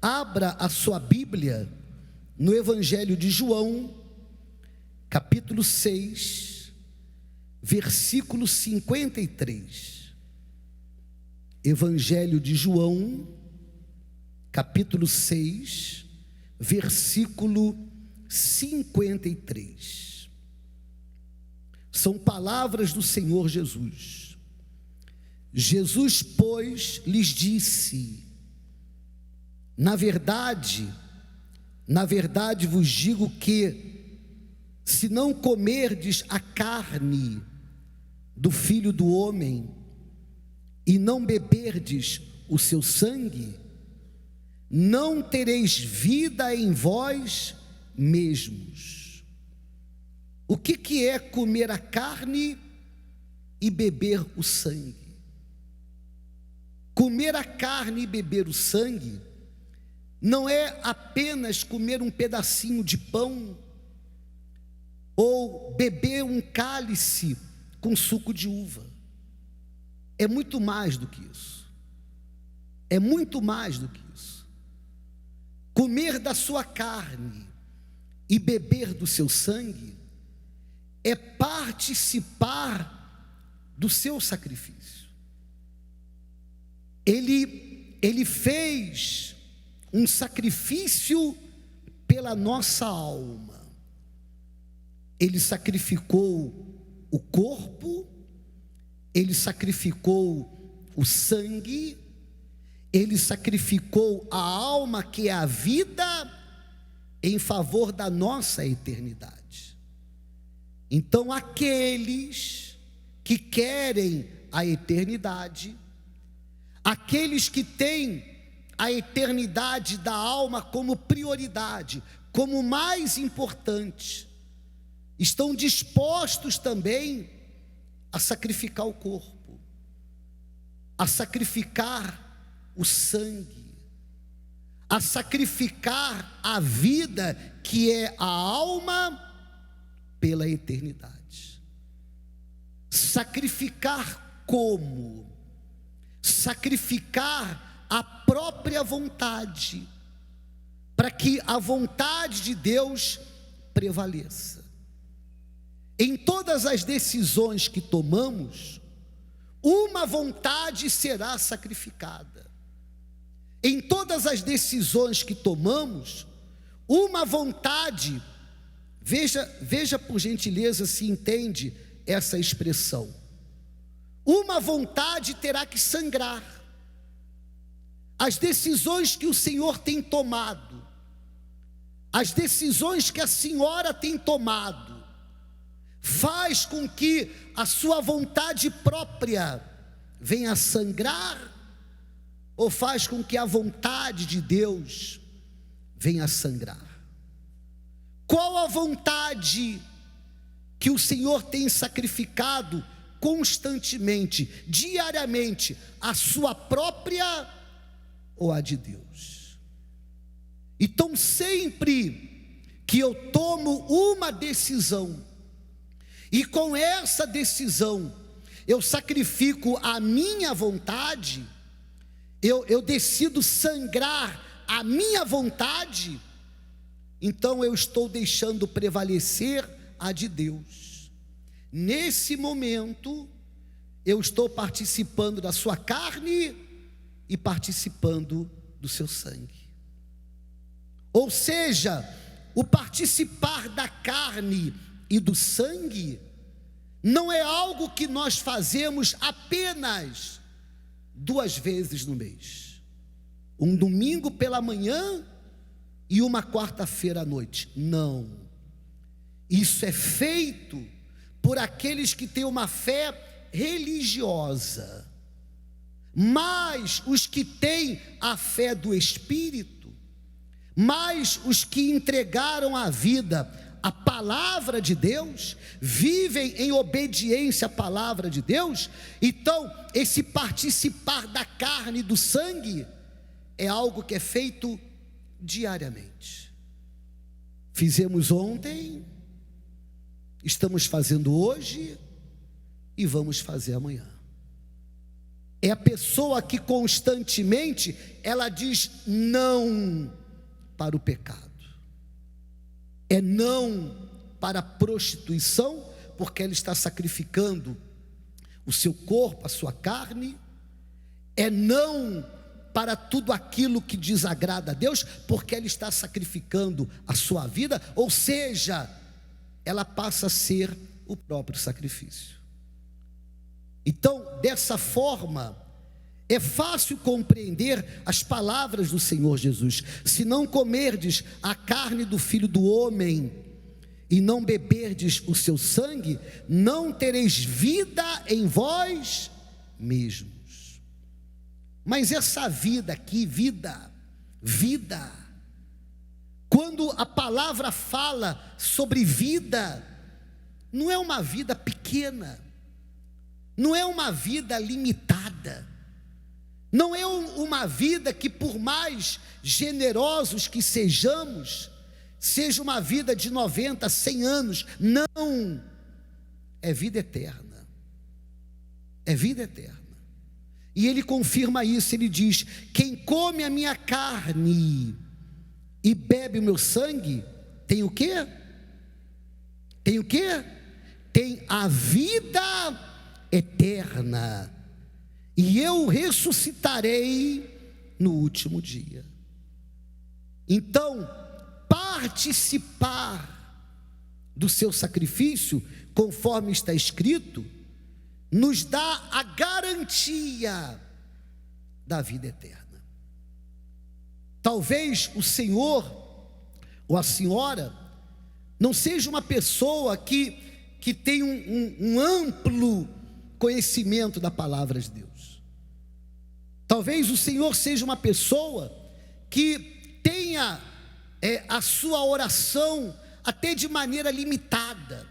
Abra a sua Bíblia no Evangelho de João, capítulo 6, versículo 53. Evangelho de João, capítulo 6, versículo 53. São palavras do Senhor Jesus. Jesus, pois, lhes disse: na verdade vos digo que, se não comerdes a carne do Filho do Homem e não beberdes o seu sangue, não tereis vida em vós mesmos. O que é comer a carne e beber o sangue? Comer a carne e beber o sangue não é apenas comer um pedacinho de pão ou beber um cálice com suco de uva. É muito mais do que isso. É muito mais do que isso. Comer da sua carne e beber do seu sangue é participar do seu sacrifício. Ele fez um sacrifício pela nossa alma. Ele sacrificou o corpo, ele sacrificou o sangue, ele sacrificou a alma, que é a vida, em favor da nossa eternidade. Então, aqueles que querem a eternidade, aqueles que têm a eternidade da alma como prioridade, como mais importante, estão dispostos também a sacrificar o corpo, a sacrificar o sangue, a sacrificar a vida, que é a alma, pela eternidade. Sacrificar como? Sacrificar a própria vontade, para que a vontade de Deus prevaleça. Em todas as decisões que tomamos, uma vontade será sacrificada. Em todas as decisões que tomamos, uma vontade, veja por gentileza se entende essa expressão, uma vontade terá que sangrar. As decisões que o Senhor tem tomado, as decisões que a senhora tem tomado, faz com que a sua vontade própria venha a sangrar, ou faz com que a vontade de Deus venha a sangrar? Qual a vontade que o Senhor tem sacrificado constantemente, diariamente, a sua própria ou a de Deus? Então, sempre que eu tomo uma decisão, e com essa decisão eu sacrifico a minha vontade, eu decido sangrar a minha vontade, então eu estou deixando prevalecer a de Deus. Nesse momento, eu estou participando da sua carne e participando do seu sangue. Ou seja, o participar da carne e do sangue não é algo que nós fazemos apenas 2 vezes no mês, um domingo pela manhã e uma quarta-feira à noite. Não, isso é feito por aqueles que têm uma fé religiosa. Mas os que têm a fé do Espírito, mas os que entregaram a vida à palavra de Deus, vivem em obediência à palavra de Deus, então esse participar da carne e do sangue é algo que é feito diariamente. Fizemos ontem, estamos fazendo hoje e vamos fazer amanhã. é a pessoa que constantemente ela diz não para o pecado. É não para a prostituição, porque ela está sacrificando o seu corpo, a sua carne. É não para tudo aquilo que desagrada a Deus, porque ela está sacrificando a sua vida, ou seja, ela passa a ser o próprio sacrifício. Então, dessa forma, é fácil compreender as palavras do Senhor Jesus: se não comerdes a carne do Filho do Homem e não beberdes o seu sangue, não tereis vida em vós mesmos. Mas essa vida aqui, vida, quando a palavra fala sobre vida, não é uma vida pequena, não é uma vida limitada, não é uma vida que, por mais generosos que sejamos, seja uma vida de 90, 100 anos, não, é vida eterna, é vida eterna. E ele confirma isso, ele diz: quem come a minha carne e bebe o meu sangue, tem o quê? Tem o quê? Tem a vida eterna, e eu ressuscitarei no último dia. Então, participar do seu sacrifício, conforme está escrito, nos dá a garantia da vida eterna. Talvez o senhor ou a senhora não seja uma pessoa que tem um amplo conhecimento da palavra de Deus. Talvez o senhor seja uma pessoa que tenha a sua oração até de maneira limitada.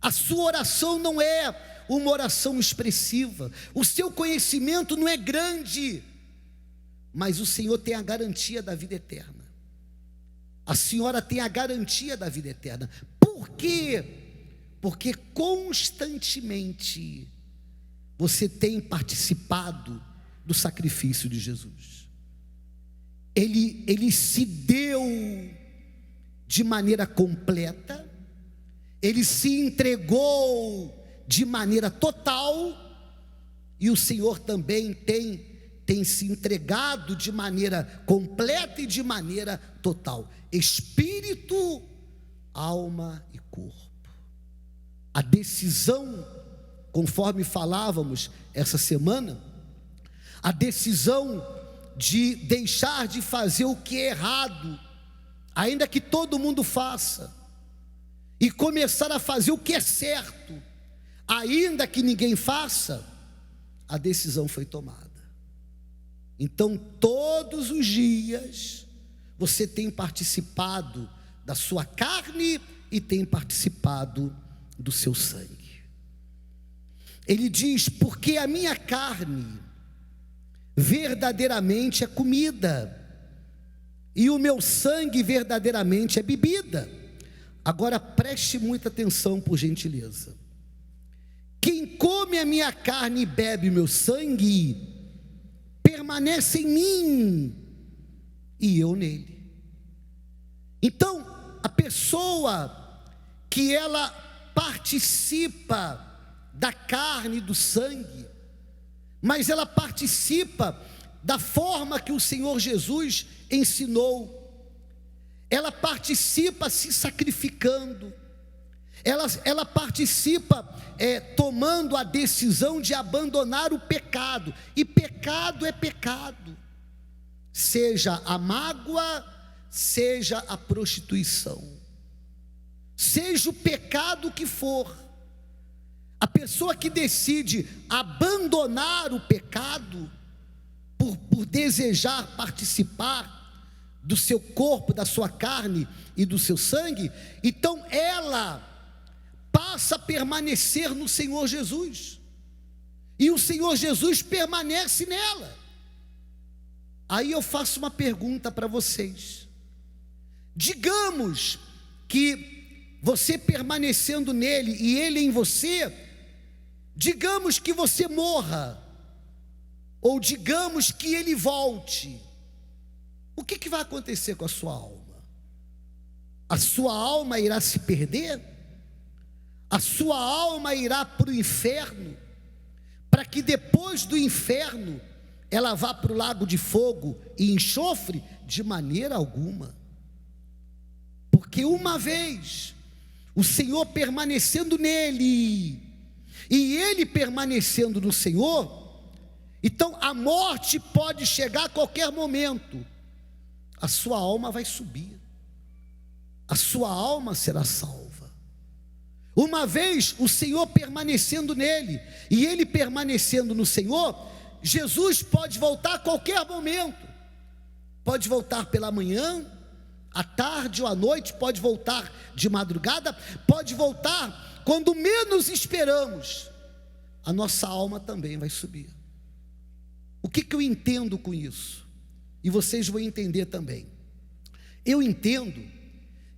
A sua oração não é uma oração expressiva, o seu conhecimento não é grande, mas o Senhor tem a garantia da vida eterna. A senhora tem a garantia da vida eterna. Por quê? Porque constantemente você tem participado do sacrifício de Jesus. Ele se deu de maneira completa, ele se entregou de maneira total, e o Senhor também tem se entregado de maneira completa e de maneira total, espírito, alma e corpo. A decisão, conforme falávamos essa semana, a decisão de deixar de fazer o que é errado, ainda que todo mundo faça, e começar a fazer o que é certo, ainda que ninguém faça, a decisão foi tomada. Então, todos os dias, você tem participado da sua carne e tem participado do seu sangue. Ele diz: porque a minha carne verdadeiramente é comida, e o meu sangue verdadeiramente é bebida. Agora preste muita atenção, por gentileza. Quem come a minha carne e bebe o meu sangue, permanece em mim e eu nele. Então, a pessoa que ela participa da carne e do sangue, mas ela participa da forma que o Senhor Jesus ensinou, ela participa se sacrificando, ela participa tomando a decisão de abandonar o pecado, e pecado é pecado, seja a mágoa, seja a prostituição, seja o pecado que for. A pessoa que decide abandonar o pecado por desejar participar do seu corpo, da sua carne e do seu sangue, então ela passa a permanecer no Senhor Jesus, e o Senhor Jesus permanece nela. Aí eu faço uma pergunta para vocês: digamos que você permanecendo nele e ele em você, digamos que você morra, ou digamos que ele volte, o que vai acontecer com a sua alma? A sua alma irá se perder? A sua alma irá para o inferno, para que depois do inferno ela vá para o lago de fogo e enxofre? De maneira alguma. Porque uma vez o Senhor permanecendo nele, e ele permanecendo no Senhor, então a morte pode chegar a qualquer momento, a sua alma vai subir, a sua alma será salva. Uma vez o Senhor permanecendo nele, e ele permanecendo no Senhor, Jesus pode voltar a qualquer momento, pode voltar pela manhã, à tarde ou à noite, pode voltar de madrugada, pode voltar quando menos esperamos. A nossa alma também vai subir. O que eu entendo com isso? E vocês vão entender também. Eu entendo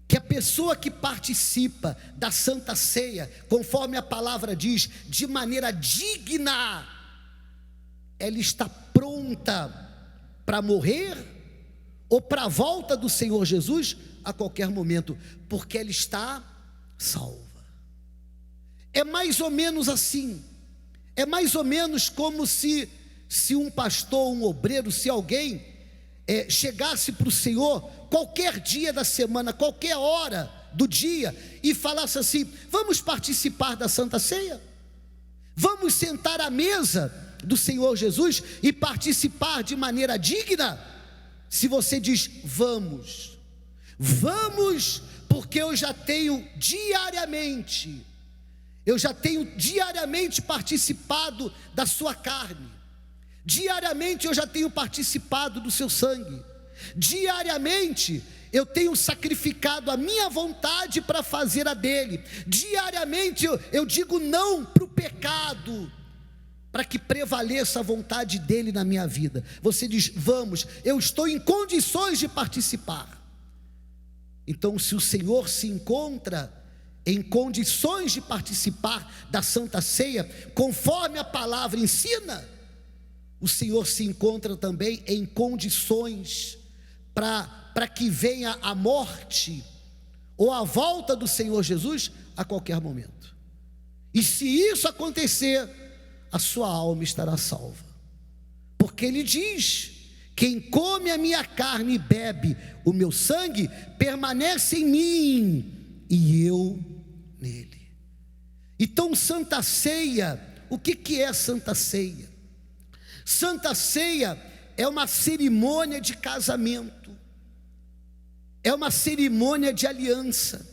que a pessoa que participa da Santa Ceia, conforme a palavra diz, de maneira digna, ela está pronta para morrer ou para a volta do Senhor Jesus a qualquer momento, porque ela está salva. É mais ou menos assim, é mais ou menos como se um pastor, um obreiro, se alguém chegasse para o Senhor qualquer dia da semana, qualquer hora do dia, e falasse assim: vamos participar da Santa Ceia? Vamos sentar à mesa do Senhor Jesus e participar de maneira digna? Se você diz vamos, porque eu já tenho diariamente participado da sua carne, diariamente eu já tenho participado do seu sangue, diariamente eu tenho sacrificado a minha vontade para fazer a dele, diariamente eu digo não para o pecado, para que prevaleça a vontade dele na minha vida. Você diz vamos, eu estou em condições de participar. Então, se o Senhor se encontra em condições de participar da Santa Ceia, conforme a palavra ensina, o Senhor se encontra também em condições para que venha a morte ou a volta do Senhor Jesus a qualquer momento. E se isso acontecer, a sua alma estará salva, porque ele diz: quem come a minha carne e bebe o meu sangue, permanece em mim e eu nele. Então, Santa Ceia, o que é Santa Ceia? Santa Ceia é uma cerimônia de casamento, é uma cerimônia de aliança,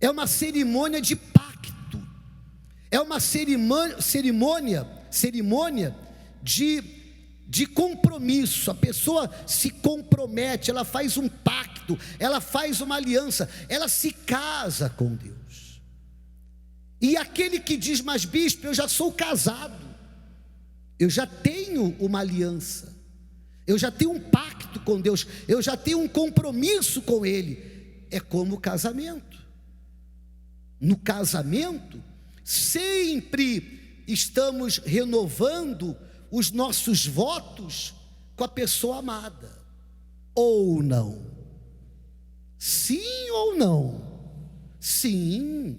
é uma cerimônia de pacto, é uma cerimônia de compromisso. A pessoa se compromete, ela faz um pacto, ela faz uma aliança, ela se casa com Deus. E aquele que diz: mas bispo, eu já sou casado, eu já tenho uma aliança, eu já tenho um pacto com Deus, eu já tenho um compromisso com Ele. É como o casamento. No casamento, sempre estamos renovando os nossos votos com a pessoa amada, ou não? Sim ou não? Sim.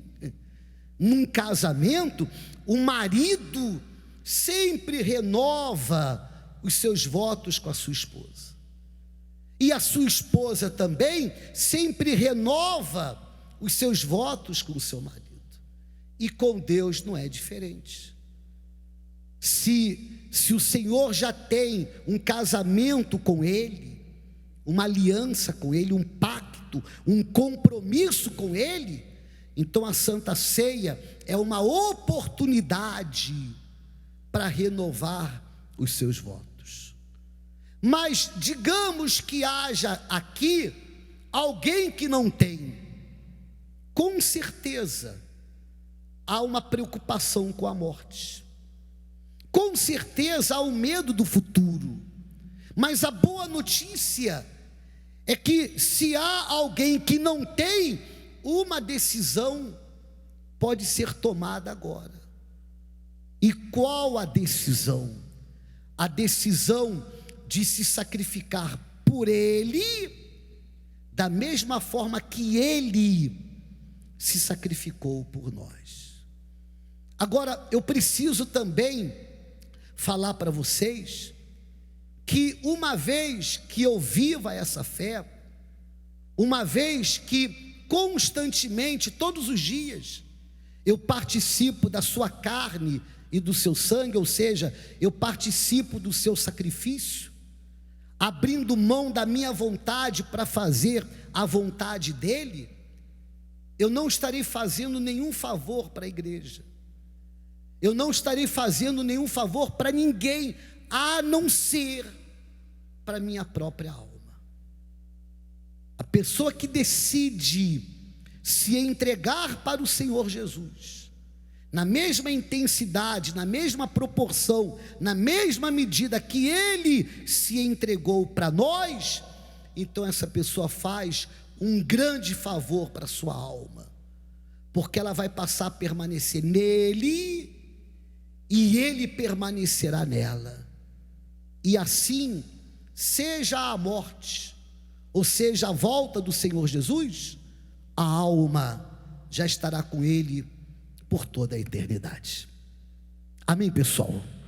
Num casamento, o marido sempre renova os seus votos com a sua esposa, e a sua esposa também sempre renova os seus votos com o seu marido. E com Deus não é diferente. Se o Senhor já tem um casamento com Ele, uma aliança com Ele, um pacto, um compromisso com Ele, então a Santa Ceia é uma oportunidade para renovar os seus votos. Mas digamos que haja aqui alguém que não tem, com certeza há uma preocupação com a morte, com certeza há um medo do futuro, mas a boa notícia é que se há alguém que não tem, uma decisão pode ser tomada agora. E qual a decisão? a decisão de se sacrificar por Ele, da mesma forma que Ele se sacrificou por nós. Agora, eu preciso também falar para vocês que uma vez que eu viva essa fé, uma vez que constantemente, todos os dias, eu participo da sua carne e do seu sangue, ou seja, eu participo do seu sacrifício, abrindo mão da minha vontade para fazer a vontade dele, eu não estarei fazendo nenhum favor para a igreja, eu não estarei fazendo nenhum favor para ninguém, a não ser para a minha própria alma. A pessoa que decide se entregar para o Senhor Jesus, na mesma intensidade, na mesma proporção, na mesma medida que Ele se entregou para nós, então essa pessoa faz um grande favor para a sua alma, porque ela vai passar a permanecer nele, e Ele permanecerá nela, e assim, seja a morte, ou seja a volta do Senhor Jesus, a alma já estará com Ele por toda a eternidade. Amém, pessoal?